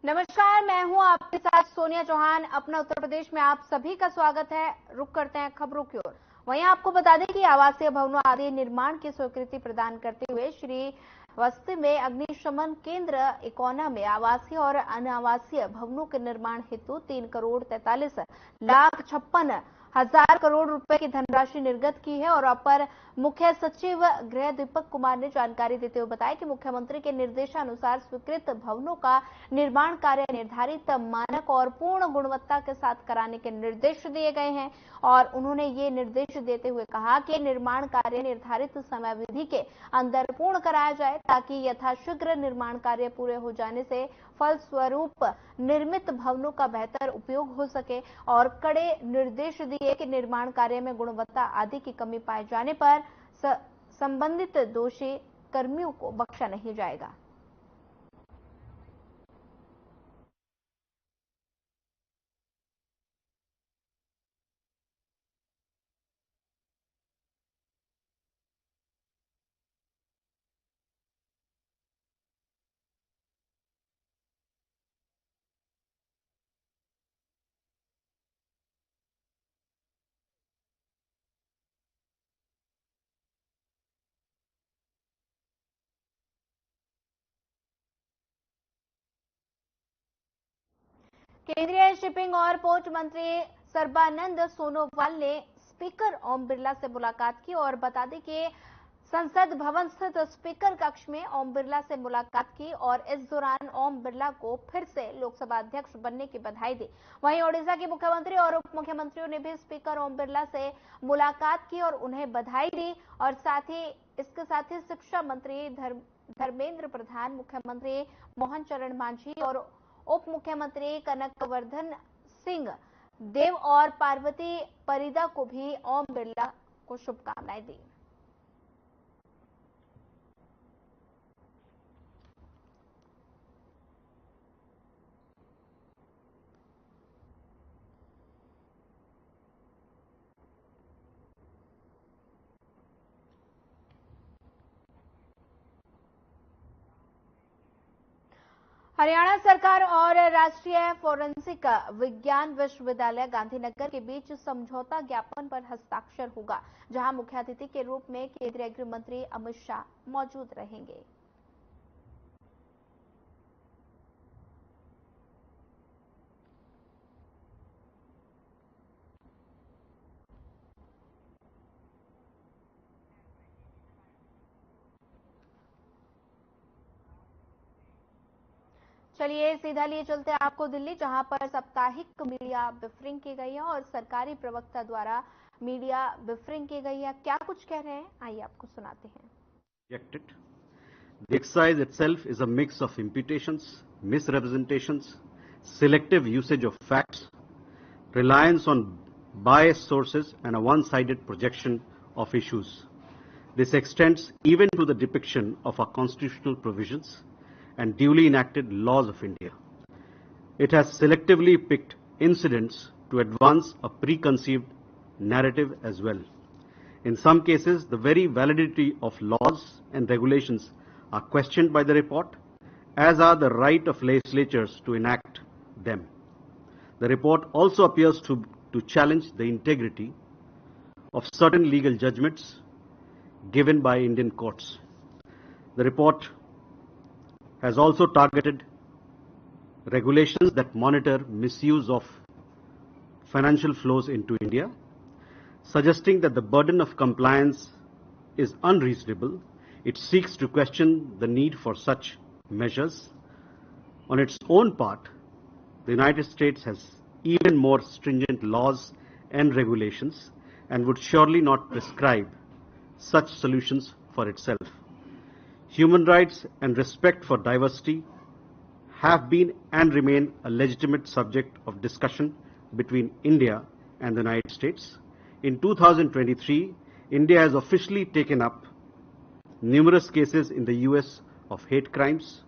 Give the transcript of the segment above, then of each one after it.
नमस्कार, मैं हूं आपके साथ सोनिया चौहान। अपना उत्तर प्रदेश में आप सभी का स्वागत है। रुक करते हैं खबरों की ओर। वहीं आपको बता दें कि आवासीय भवनों आदि निर्माण की स्वीकृति प्रदान करते हुए श्री वस्ती में अग्निशमन केंद्र इकोना में आवासीय और अनावासीय भवनों के निर्माण हेतु 3,43,56,000 करोड़ रुपए की धनराशि निर्गत की है। और अपर मुख्य सचिव गृह दीपक कुमार ने जानकारी देते हुए बताया कि मुख्यमंत्री के निर्देशानुसार स्वीकृत भवनों का निर्माण कार्य निर्धारित मानक और पूर्ण गुणवत्ता के साथ कराने के निर्देश दिए गए हैं। और उन्होंने ये निर्देश देते हुए कहा कि निर्माण कार्य निर्धारित समयावधि के अंदर पूर्ण कराया जाए, ताकि यथाशीघ्र निर्माण कार्य पूरे हो जाने से फलस्वरूप निर्मित भवनों का बेहतर उपयोग हो सके। और कड़े निर्देश दिए कि निर्माण कार्य में गुणवत्ता आदि की कमी पाए जाने पर संबंधित दोषी कर्मियों को बख्शा नहीं जाएगा। केंद्रीय शिपिंग और पोर्ट मंत्री सर्बानंद सोनोवाल ने स्पीकर ओम बिरला से मुलाकात की। और बता दें कि संसद भवन स्थित स्पीकर कक्ष में ओम बिरला से मुलाकात की और इस दौरान ओम बिरला को फिर से लोकसभा अध्यक्ष बनने की बधाई दी। वहीं ओडिशा के मुख्यमंत्री और उप मुख्यमंत्रियों ने भी स्पीकर ओम बिरला से मुलाकात की और उन्हें बधाई दी। और इसके साथ ही शिक्षा मंत्री धर्मेंद्र प्रधान, मुख्यमंत्री मोहन चरण मांझी और उप मुख्यमंत्री कनकवर्धन सिंह देव और पार्वती परिदा को भी ओम बिरला को शुभकामनाएं दी। हरियाणा सरकार और राष्ट्रीय फोरेंसिक विज्ञान विश्वविद्यालय गांधीनगर के बीच समझौता ज्ञापन पर हस्ताक्षर होगा, जहां मुख्य अतिथि के रूप में केंद्रीय गृह मंत्री अमित शाह मौजूद रहेंगे। चलिए सीधा लिए चलते हैं आपको दिल्ली, जहां पर साप्ताहिक मीडिया ब्रीफिंग की गई है और सरकारी प्रवक्ता द्वारा मीडिया ब्रीफिंग की गई है। क्या कुछ कह रहे हैं, आइए आपको सुनाते हैं। The exercise itself is a mix of imputations, misrepresentations, selective usage of facts, reliance on biased sources, and a one-sided projection of issues. This extends even to the depiction of our constitutional provisions and duly enacted laws of India. It has selectively picked incidents to advance a preconceived narrative as well. In some cases, the very validity of laws and regulations are questioned by the report, as are the right of legislatures to enact them. The report also appears to challenge the integrity of certain legal judgments given by Indian courts. The report has also targeted regulations that monitor misuse of financial flows into India, suggesting that the burden of compliance is unreasonable. It seeks to question the need for such measures. On its own part, the United States has even more stringent laws and regulations and would surely not prescribe such solutions for itself. Human rights and respect for diversity have been and remain a legitimate subject of discussion between India and the United States. In 2023, India has officially taken up numerous cases in the US of hate crimes,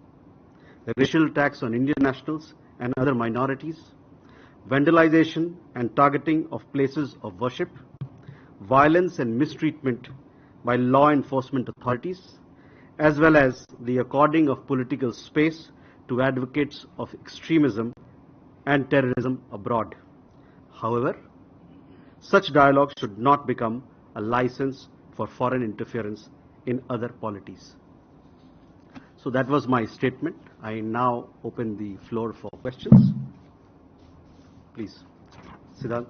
racial attacks on Indian nationals and other minorities, vandalization and targeting of places of worship, violence and mistreatment by law enforcement authorities, as well as the according of political space to advocates of extremism and terrorism abroad. However, such dialogue should not become a license for foreign interference in other polities. So that was my statement. I now open the floor for questions. Please, Siddhant.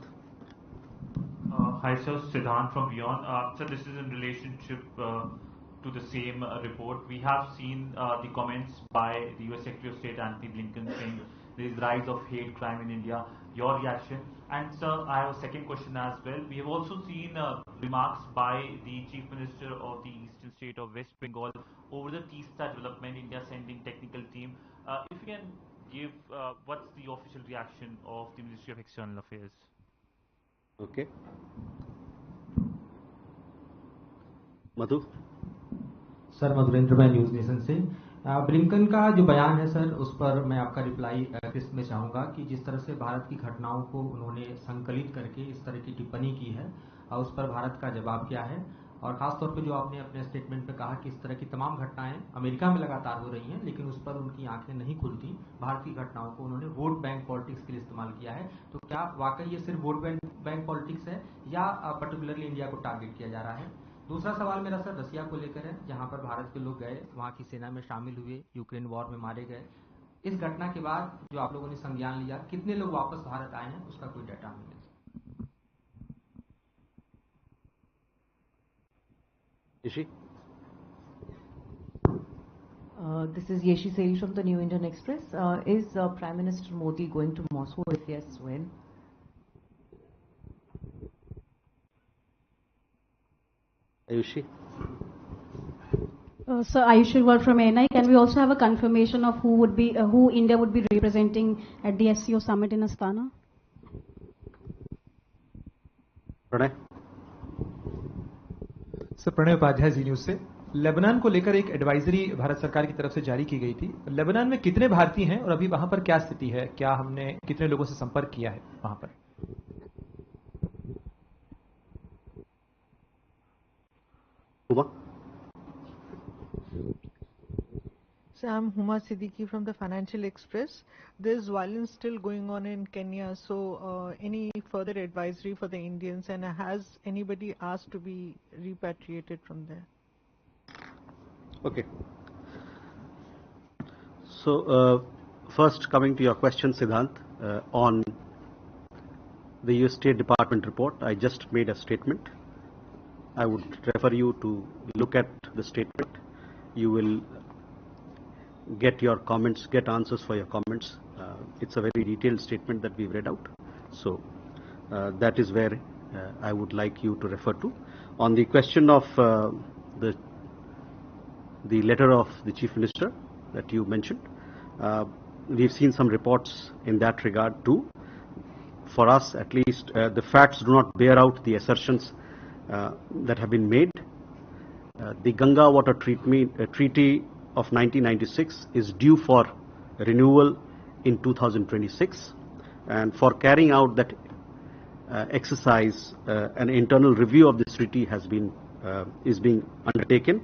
Hi, sir. Siddhant from Beyond. Sir, this is in relationship to the same report. We have seen the comments by the US Secretary of State Antony Blinken saying there is rise of hate crime in India. Your reaction? And sir, I have a second question as well. We have also seen remarks by the Chief Minister of the Eastern State of West Bengal over the Teesta development, India sending technical team. If you can give what's the official reaction of the Ministry of External Affairs? Okay. Madhu. Sir Madhurendra मैं news nation से। Blinken का जो बयान है sir, उस पर मैं आपका रिप्लाई क्रिस्प में चाहूंगा कि जिस तरह से भारत की घटनाओं को उन्होंने संकलित करके इस तरह की टिप्पणी की है, उस पर भारत का जवाब क्या है, और खासतौर पे जो आपने अपने स्टेटमेंट पे कहा कि इस तरह की तमाम घटनाएं अमेरिका में लगातार हो रही हैं, लेकिन उस पर उनकी आंखें नहीं खुलती। भारत की घटनाओं को उन्होंने वोट बैंक पॉलिटिक्स के लिए इस्तेमाल किया है। तो क्या वाकई ये सिर्फ वोट बैंक पॉलिटिक्स है या पर्टिकुलरली इंडिया को टारगेट किया जा रहा है? दूसरा सवाल मेरा सर रसिया को लेकर है, जहां पर भारत के लोग गए, वहां की सेना में शामिल हुए, यूक्रेन वॉर में मारे गए। इस घटना के बाद जो आप लोगों ने संज्ञान लिया, कितने लोग वापस भारत आए हैं, उसका कोई डाटा नहीं है। Yeshi? This is Yeshi Seri from the New Indian Express. Is Prime Minister Modi going to Moscow? If yes, when? Ayushi? Sir, Ayushi Ward from ANI. Can we also have a confirmation of who India would be representing at the SCO summit in Astana? Pranay? Sir Pranay Upadhyay Zee news से। Lebanon को लेकर एक advisory Bharat सरकार की तरफ से जारी की गई थी। लेबनान में कितने भारतीय हैं और अभी वहां पर क्या स्थिति है? क्या हमने कितने लोगों से संपर्क किया है वहां पर? So I'm Huma Siddiqui from the Financial Express. There's violence still going on in Kenya, so any further advisory for the Indians, and has anybody asked to be repatriated from there? Okay. So first coming to your question, Siddhant, on the US State Department report, I just made a statement. I would refer you to look at the statement. You will get your comments, get answers for your comments. It's a very detailed statement that we've read out. So that is where I would like you to refer to. On the question of the letter of the Chief Minister that you mentioned, we've seen some reports in that regard too. For us, at least, the facts do not bear out the assertions that have been made. The Ganga Water Treaty of 1996 is due for renewal in 2026, and for carrying out that exercise, an internal review of this treaty is being undertaken,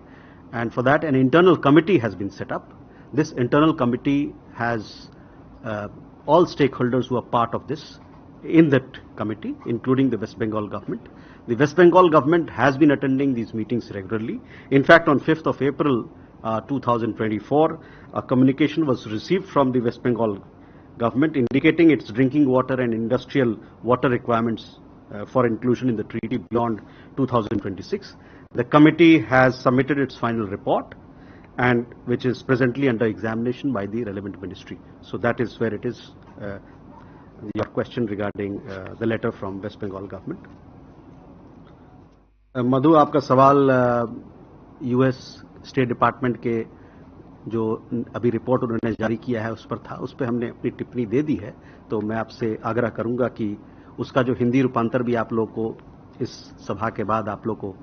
and for that an internal committee has been set up. This internal committee has all stakeholders who are part of this in that committee, including the West Bengal government. The West Bengal government has been attending these meetings regularly. In fact, on 5th of April 2024, a communication was received from the West Bengal government indicating its drinking water and industrial water requirements for inclusion in the treaty beyond 2026. The committee has submitted its final report, and which is presently under examination by the relevant ministry. So that is where it is. Your question regarding the letter from West Bengal government. मधु, आपका सवाल US state department के जो अभी report उन्होंने जारी किया है उस पर था। उस पर हमने अपनी टिप्पणी दे दी है, तो मैं आपसे आग्रह करूंगा कि उसका जो हिंदी रूपांतर भी आप लोग को इस सभा के बाद आप लोग को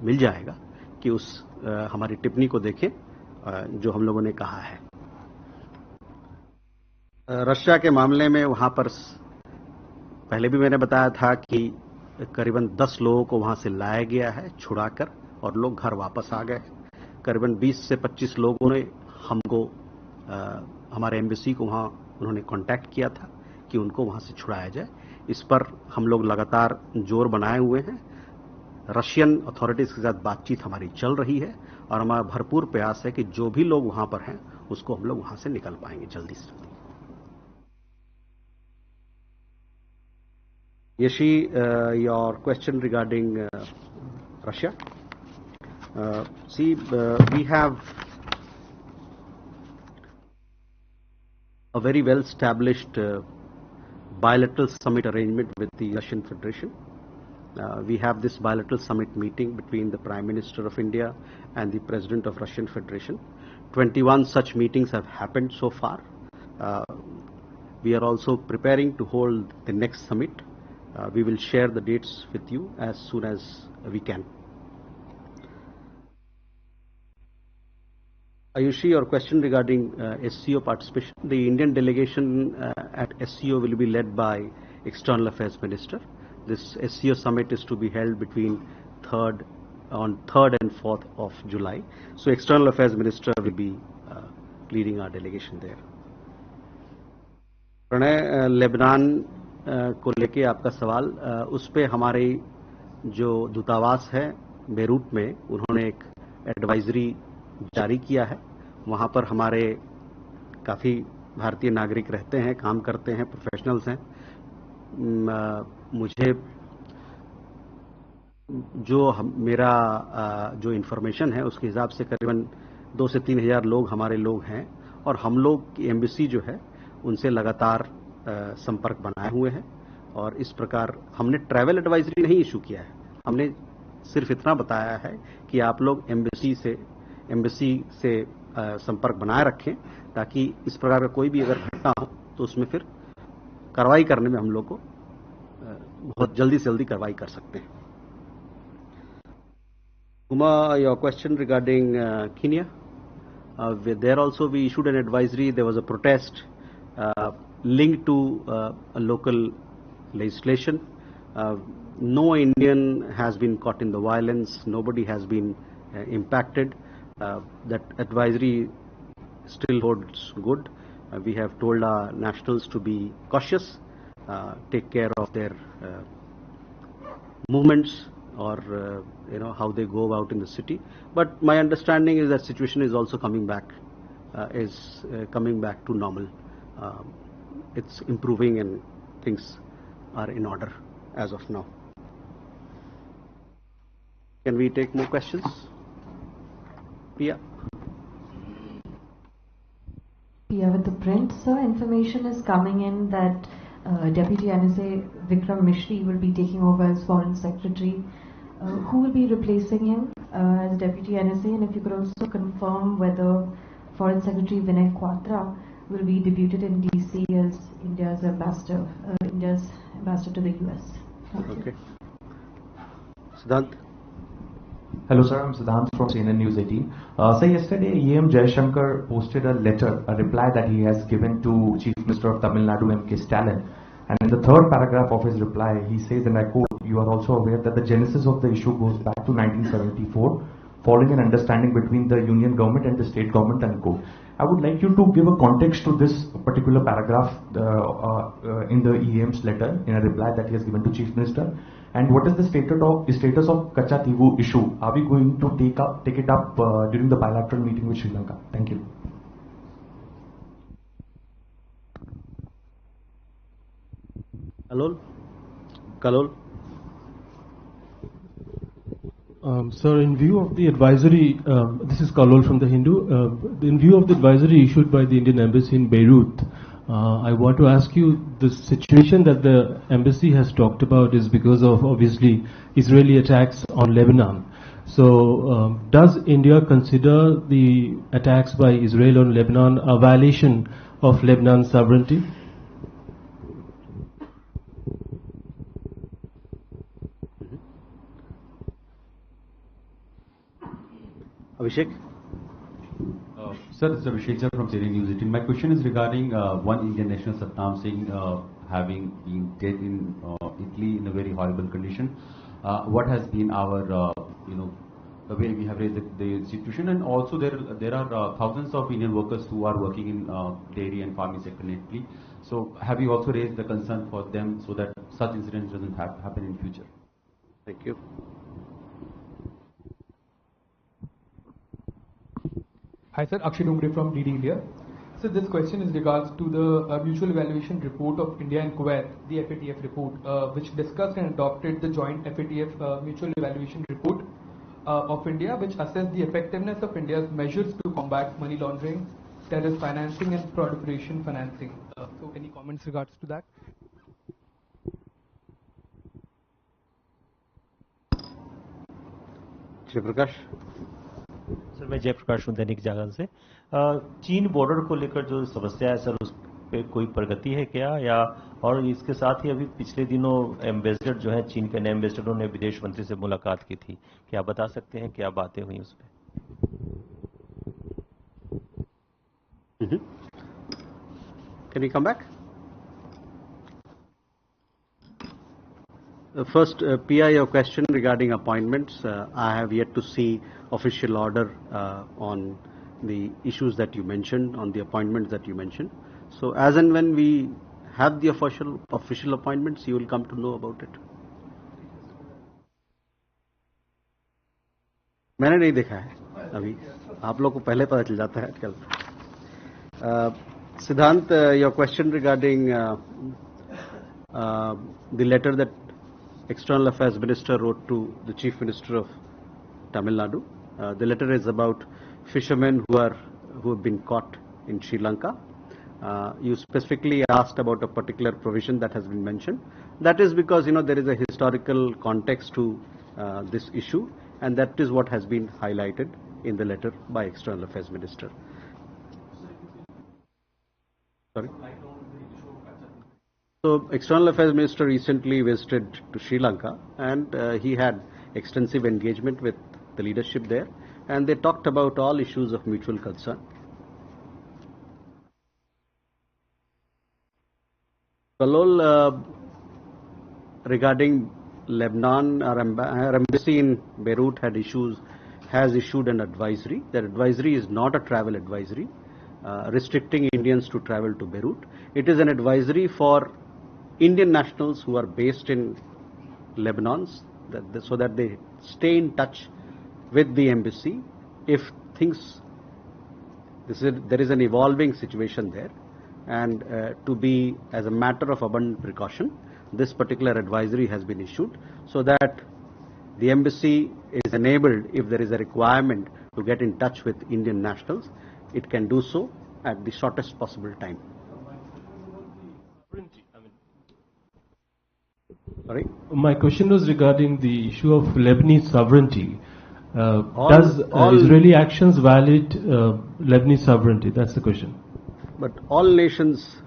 मिल जाएगा, कि उस हमारी टिप्पणी को देखें जो हम लोगों ने कहा है। रशिया के मामले में वहां पर पहले भी मैंने बताया था कि करीबन 10 लोगों को वहां से लाया गया है छुड़ाकर, और लोग घर वापस आ गए। करीबन 20 से 25 लोगों ने हमको हमारे एम्बेसी को वहाँ उन्होंने कांटेक्ट किया था कि उनको वहाँ से छुड़ाया जाए। इस पर हम लोग लगातार जोर बनाए हुए हैं। रशियन अथॉरिटीज के साथ बातचीत हमारी चल रही है और हमारा भरपूर प्रयास है कि जो भी लोग वहाँ पर हैं उसको हम लोग वहाँ से निकल पाएंगे जल्दी से जल्दी। Yeshi, your question regarding Russia. We have a very well established bilateral summit arrangement with the Russian Federation. We have this bilateral summit meeting between the Prime Minister of India and the President of Russian Federation. 21 such meetings have happened so far. We are also preparing to hold the next summit. We will share the dates with you as soon as we can. Ayushi, your question regarding SCO participation. The Indian delegation at SCO will be led by External Affairs Minister. This SCO summit is to be held between 3rd and 4th of July. So External Affairs Minister will be leading our delegation there. Pranay, Lebanon को लेके आपका सवाल, उस पे हमारे जो दूतावास है बेरूत में, उन्होंने एक एडवाइजरी जारी किया है। वहाँ पर हमारे काफ़ी भारतीय नागरिक रहते हैं, काम करते हैं, प्रोफेशनल्स हैं। मुझे मेरा जो इन्फॉर्मेशन है उसके हिसाब से करीबन 2 से 3 हज़ार लोग हमारे लोग हैं और हम लोग की एम्बेसी जो है उनसे लगातार संपर्क बनाए हुए हैं। और इस प्रकार हमने ट्रैवल एडवाइजरी नहीं इशू किया है, हमने सिर्फ इतना बताया है कि आप लोग एम्बेसी से संपर्क बनाए रखें ताकि इस प्रकार का कोई भी अगर घटना हो तो उसमें फिर कार्रवाई करने में हम लोग को बहुत जल्दी से जल्दी कार्रवाई कर सकते हैं। Uma, your question regarding Kenya. There also we issued an advisory. There was a protest linked to a local legislation. No Indian has been caught in the violence. Nobody has been impacted. That advisory still holds good. We have told our nationals to be cautious, take care of their movements or how they go about in the city. But my understanding is that situation is also coming back, to normal. It's improving and things are in order as of now. Can we take more questions? Pia? Pia with the print, sir. Information is coming in that Deputy NSA Vikram Mishri will be taking over as Foreign Secretary. Who will be replacing him as Deputy NSA? And if you could also confirm whether Foreign Secretary Vinay Quatra will be deputed in DC as India's ambassador to the US. Okay. Siddhant? Hello sir, I'm Siddhant from CNN News 18. Sir, yesterday EM Jaishankar posted a letter, a reply that he has given to Chief Minister of Tamil Nadu M.K. Stalin. And in the third paragraph of his reply, he says, and I quote, "You are also aware that the genesis of the issue goes back to 1974, following an understanding between the union government and the state government," unquote. I would like you to give a context to this particular paragraph in the EM's letter, in a reply that he has given to Chief Minister. And what is the status of Kachativu issue? Are we going to take it up during the bilateral meeting with Sri Lanka? Thank you. Kalol? Sir, in view of the advisory, this is Kalol from the Hindu. In view of the advisory issued by the Indian Embassy in Beirut, I want to ask you, the situation that the embassy has talked about is because of obviously Israeli attacks on Lebanon. So, does India consider the attacks by Israel on Lebanon a violation of Lebanon's sovereignty? Abhishek? Sir, this is Abhishek sir from CNN News 18. My question is regarding one Indian national, Satnam Singh, having been dead in Italy in a very horrible condition. What has been our, where we have raised the situation, and also there are thousands of Indian workers who are working in dairy and farming sector netly. So have you also raised the concern for them so that such incidents doesn't happen in future? Thank you. Hi sir, Akshay Dongre from DD India. So this question is regards to the mutual evaluation report of India and Kuwait, the FATF report, which discussed and adopted the joint FATF mutual evaluation report of India, which assessed the effectiveness of India's measures to combat money laundering, terrorist financing and proliferation financing. So any comments regards to that? Jaiprakash. Sir मैं जयप्रकाश हूँ दैनिक जागरण से। चीन border को लेकर जो समस्या है sir, उस पे कोई प्रगति है क्या, या और इसके साथ ही अभी पिछले दिनों एम्बेसडर जो है चीन के नए एम्बेसडरों ने विदेश मंत्री से मुलाकात की थी, क्या बता सकते हैं क्या बातें हुई उस पर? Can you come back? First, PI, your question regarding appointments. I have yet to see official order on the issues that you mentioned, on the appointments that you mentioned. So, as and when we have the official appointments, you will come to know about it. मैंने नहीं देखा है अभी, आप लोग को पहले पता चल जाता है आजकल. Siddhant, your question regarding the letter that External Affairs Minister wrote to the Chief Minister of Tamil Nadu. The letter is about fishermen who have been caught in Sri Lanka. You specifically asked about a particular provision that has been mentioned. That is because there is a historical context to this issue, and that is what has been highlighted in the letter by External Affairs Minister. Sorry. So, External Affairs Minister recently visited to Sri Lanka, and he had extensive engagement with the leadership there, and they talked about all issues of mutual concern. Kalol, regarding Lebanon, our embassy in Beirut has issued an advisory. That advisory is not a travel advisory, restricting Indians to travel to Beirut. It is an advisory for Indian nationals who are based in Lebanon, so that they stay in touch with the embassy if there is an evolving situation there, and to be as a matter of abundant precaution, this particular advisory has been issued so that the embassy is enabled, if there is a requirement to get in touch with Indian nationals, it can do so at the shortest possible time. Sorry? My question was regarding the issue of Lebanese sovereignty. Does Israeli actions violate Lebanese sovereignty? That's the question. But all nations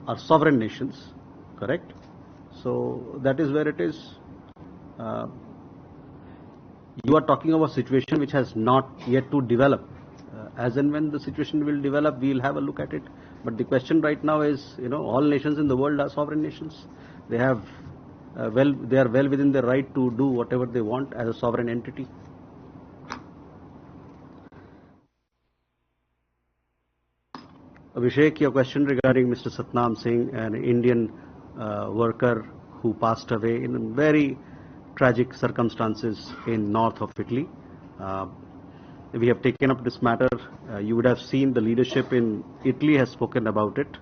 are sovereign nations, correct? So that is where it is. You are talking of a situation which has not yet to develop. As and when the situation will develop, we will have a look at it. But the question right now is, all nations in the world are sovereign nations. They have they are well within their right to do whatever they want as a sovereign entity. Abhishek, your question regarding Mr. Satnam Singh, an Indian worker who passed away in very tragic circumstances in north of Italy. We have taken up this matter. You would have seen the leadership in Italy has spoken about it.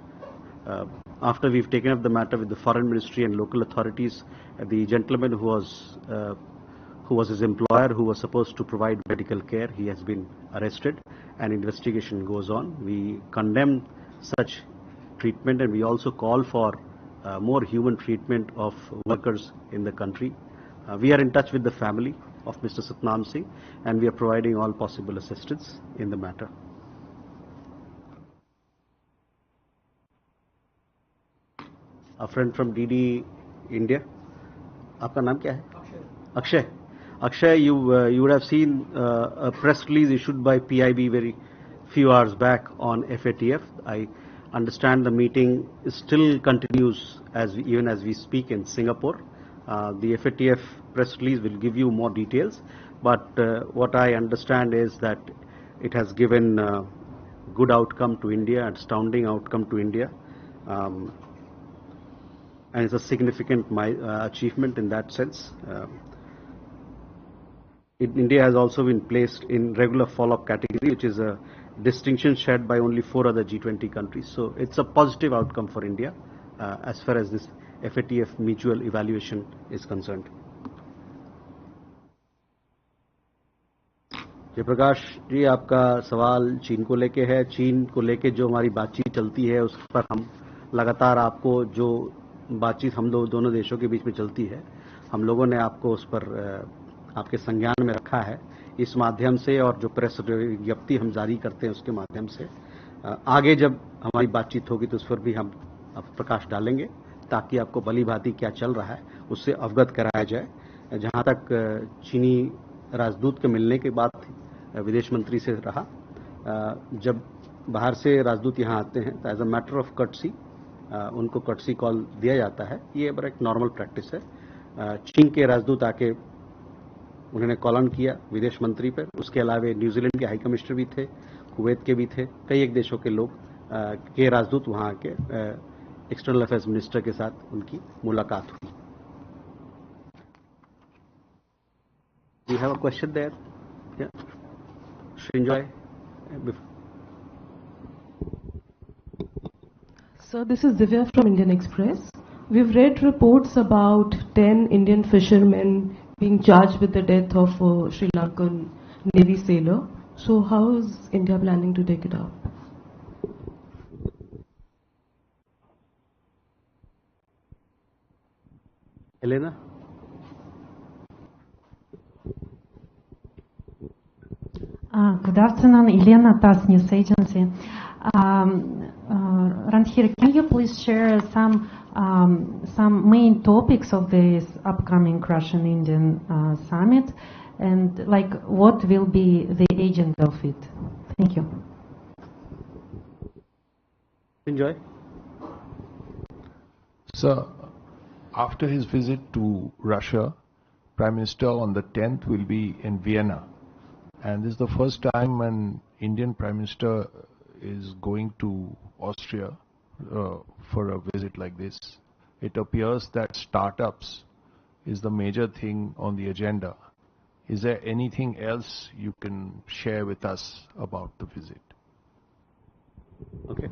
After we've taken up the matter with the foreign ministry and local authorities, the gentleman who was his employer, who was supposed to provide medical care, he has been arrested, and investigation goes on. We condemn such treatment, and we also call for more human treatment of workers in the country. We are in touch with the family of Mr. Satnam Singh, and we are providing all possible assistance in the matter. A friend from DD India. आपका नाम क्या है? Akshay, you would have seen a press release issued by PIB very few hours back on FATF. I understand the meeting still continues even as we speak in Singapore. The FATF press release will give you more details. but what I understand is that it has given good outcome to India, astounding outcome to India, and it's a significant achievement in that sense. India has also been placed in regular follow-up category, which is a distinction shared by only 4 other G20 countries. So it's a positive outcome for India as far as this FATF mutual evaluation is concerned. Jayaprakash जी, आपका सवाल चीन को लेके है। चीन को लेके जो हमारी बातचीत चलती है उस पर हम लगातार आपको जो बातचीत हम दोनों देशों के बीच में चलती है, हम लोगों ने आपको उस पर आपके संज्ञान में रखा है इस माध्यम से, और जो प्रेस विज्ञप्ति हम जारी करते हैं उसके माध्यम से। आगे जब हमारी बातचीत होगी तो उस पर भी हम प्रकाश डालेंगे ताकि आपको भली भांति क्या चल रहा है उससे अवगत कराया जाए। जहां तक चीनी राजदूत के मिलने के बाद विदेश मंत्री से रहा, जब बाहर से राजदूत यहां आते हैं तो as a matter of courtesy उनको कर्टसी कॉल दिया जाता है। ये बड़ा एक नॉर्मल प्रैक्टिस है। चीन के राजदूत आके उन्होंने कॉल ऑन किया विदेश मंत्री पर। उसके अलावा न्यूजीलैंड के हाई कमिश्नर भी थे, कुवैत के भी थे, कई एक देशों के लोग के राजदूत वहां आके एक्सटर्नल अफेयर्स मिनिस्टर के साथ उनकी मुलाकात हुई। You have a question there? Yeah. Srinjoy. So this is Divya from Indian Express. We've read reports about 10 Indian fishermen being charged with the death of a Sri Lankan Navy sailor. So how is India planning to take it up? Elena? Good afternoon, Elena, TASS News Agency. Randhir, can you please share some main topics of this upcoming Russian-Indian summit, and like what will be the agenda of it? Thank you. Enjoy. So, after his visit to Russia, Prime Minister on the 10th will be in Vienna. And this is the first time an Indian Prime Minister is going to Austria for a visit like this. It appears that startups is the major thing on the agenda. Is there anything else you can share with us about the visit? Okay.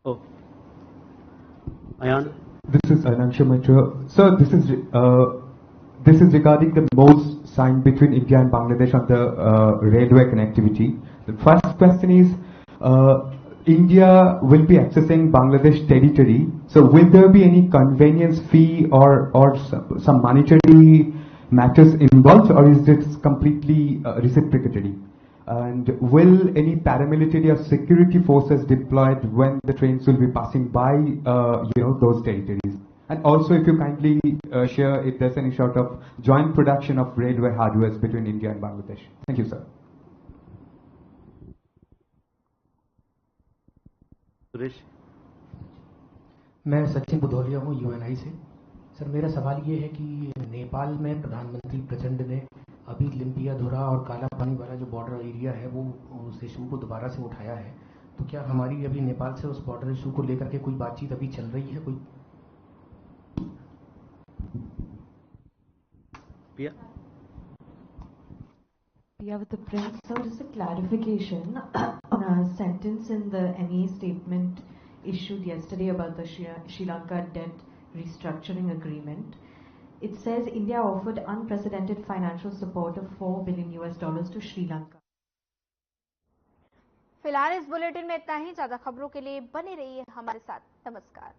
Oh. Ayan? This is Anansh Mitra. So this is regarding the MOUs signed between India and Bangladesh on the railway connectivity. The first question is, India will be accessing Bangladesh territory. So will there be any convenience fee or some monetary matters involved, or is this completely reciprocatory? And will any paramilitary or security forces deployed when the trains will be passing by, those territories? And also, if you kindly share if there's any sort of joint production of railway hardware between India and Bangladesh. Thank you, sir. Suresh? मैं सचिन बुधौलिया हूँ UNI से। Sir, मेरा सवाल ये है कि नेपाल में प्रधानमंत्री प्रचंड ने अभी लिम्पियाधुरा और काला पानी वाला जो बॉर्डर एरिया है वो उस इशू को दोबारा से उठाया है, तो क्या हमारी अभी नेपाल से उस बॉर्डर इशू को लेकर के कोई बातचीत अभी चल रही है? कोई Pia with the Prince. So just a clarification on a sentence in the MA statement issued yesterday about the Sri Lanka debt restructuring agreement. It says India offered unprecedented financial support of $4 billion to Sri Lanka. फिलहाल इस bulletin में इतना ही। ज्यादा खबरों के लिए बने रहिए हमारे साथ। नमस्कार।